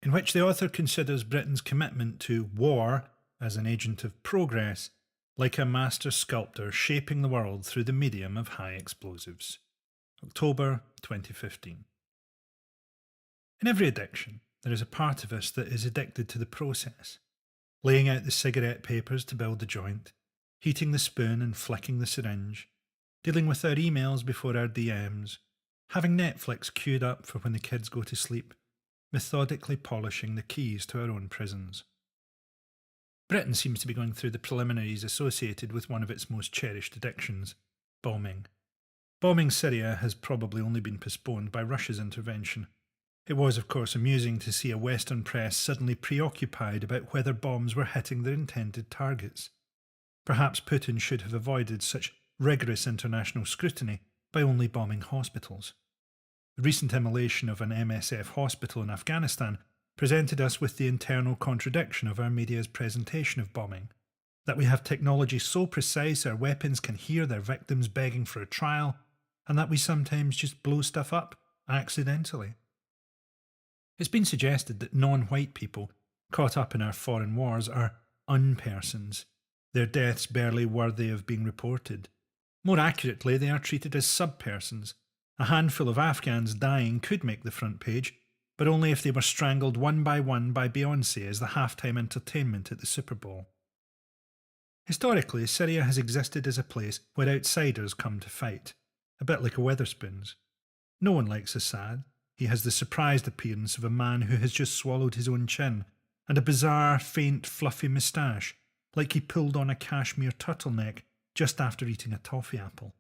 in which the author considers Britain's commitment to war as an agent of progress, like a master sculptor shaping the world through the medium of high explosives. October 2015. In every addiction, there is a part of us that is addicted to the process. Laying out the cigarette papers to build the joint, heating the spoon and flicking the syringe, dealing with our emails before our DMs, having Netflix queued up for when the kids go to sleep, methodically polishing the keys to our own prisons. Britain seems to be going through the preliminaries associated with one of its most cherished addictions, bombing. Bombing Syria has probably only been postponed by Russia's intervention. It was, of course, amusing to see a Western press suddenly preoccupied about whether bombs were hitting their intended targets. Perhaps Putin should have avoided such rigorous international scrutiny by only bombing hospitals. The recent immolation of an MSF hospital in Afghanistan presented us with the internal contradiction of our media's presentation of bombing, that we have technology so precise our weapons can hear their victims begging for a trial, and that we sometimes just blow stuff up accidentally. It's been suggested that non-white people caught up in our foreign wars are unpersons, their deaths barely worthy of being reported. More accurately, they are treated as subpersons. A handful of Afghans dying could make the front page, but only if they were strangled one by Beyoncé as the halftime entertainment at the Super Bowl. Historically, Syria has existed as a place where outsiders come to fight, a bit like a Wetherspoons. No one likes Assad. He has the surprised appearance of a man who has just swallowed his own chin, and a bizarre, faint, fluffy moustache, like he pulled on a cashmere turtleneck just after eating a toffee apple.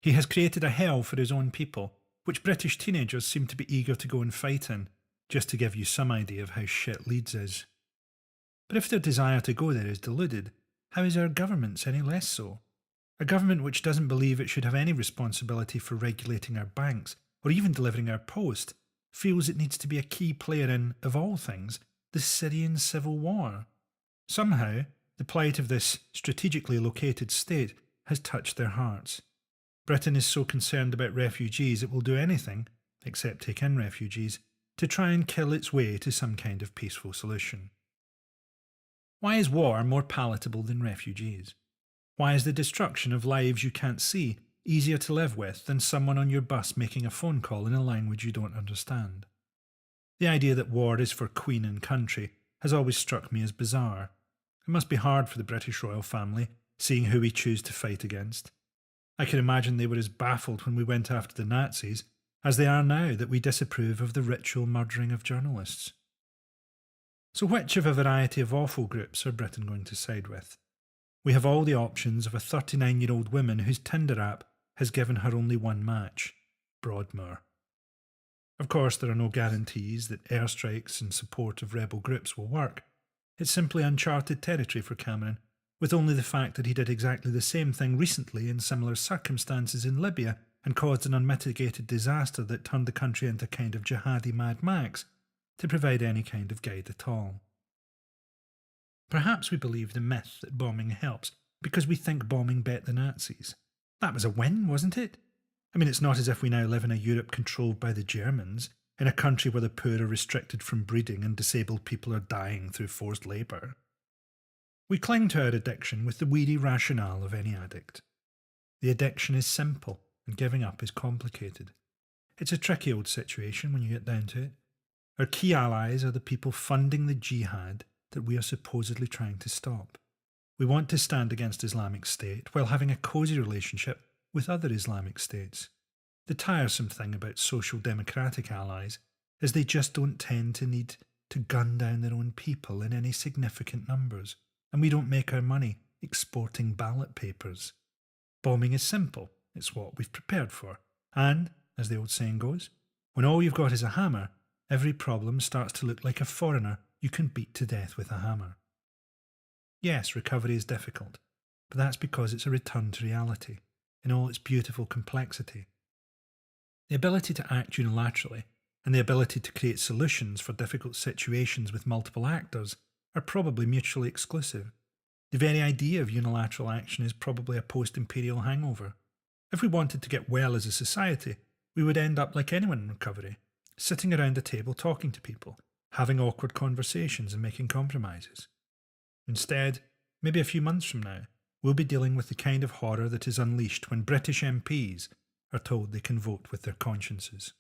He has created a hell for his own people, which British teenagers seem to be eager to go and fight in, just to give you some idea of how shit Leeds is. But if their desire to go there is deluded, how is our government's any less so? A government which doesn't believe it should have any responsibility for regulating our banks, or even delivering our post, feels it needs to be a key player in, of all things, the Syrian civil war. Somehow, the plight of this strategically located state has touched their hearts. Britain is so concerned about refugees it will do anything, except take in refugees, to try and kill its way to some kind of peaceful solution. Why is war more palatable than refugees? Why is the destruction of lives you can't see easier to live with than someone on your bus making a phone call in a language you don't understand? The idea that war is for queen and country has always struck me as bizarre. It must be hard for the British royal family, seeing who we choose to fight against. I can imagine they were as baffled when we went after the Nazis as they are now that we disapprove of the ritual murdering of journalists. So which of a variety of awful groups are Britain going to side with? We have all the options of a 39-year-old woman whose Tinder app has given her only one match, Broadmoor. Of course, there are no guarantees that airstrikes in support of rebel groups will work. It's simply uncharted territory for Cameron, with only the fact that he did exactly the same thing recently in similar circumstances in Libya and caused an unmitigated disaster that turned the country into a kind of jihadi Mad Max, to provide any kind of guide at all. Perhaps we believe the myth that bombing helps because we think bombing bet the Nazis. That was a win, wasn't it? I mean, it's not as if we now live in a Europe controlled by the Germans, in a country where the poor are restricted from breeding and disabled people are dying through forced labour. We cling to our addiction with the weary rationale of any addict. The addiction is simple, and giving up is complicated. It's a tricky old situation when you get down to it. Our key allies are the people funding the jihad that we are supposedly trying to stop. We want to stand against Islamic State while having a cosy relationship with other Islamic states. The tiresome thing about social democratic allies is they just don't tend to need to gun down their own people in any significant numbers, and we don't make our money exporting ballot papers. Bombing is simple, it's what we've prepared for, and, as the old saying goes, when all you've got is a hammer, every problem starts to look like a foreigner you can beat to death with a hammer. Yes, recovery is difficult, but that's because it's a return to reality, in all its beautiful complexity. The ability to act unilaterally, and the ability to create solutions for difficult situations with multiple actors, are probably mutually exclusive. The very idea of unilateral action is probably a post-imperial hangover. If we wanted to get well as a society, we would end up like anyone in recovery, sitting around a table talking to people, having awkward conversations and making compromises. Instead, maybe a few months from now, we'll be dealing with the kind of horror that is unleashed when British MPs are told they can vote with their consciences.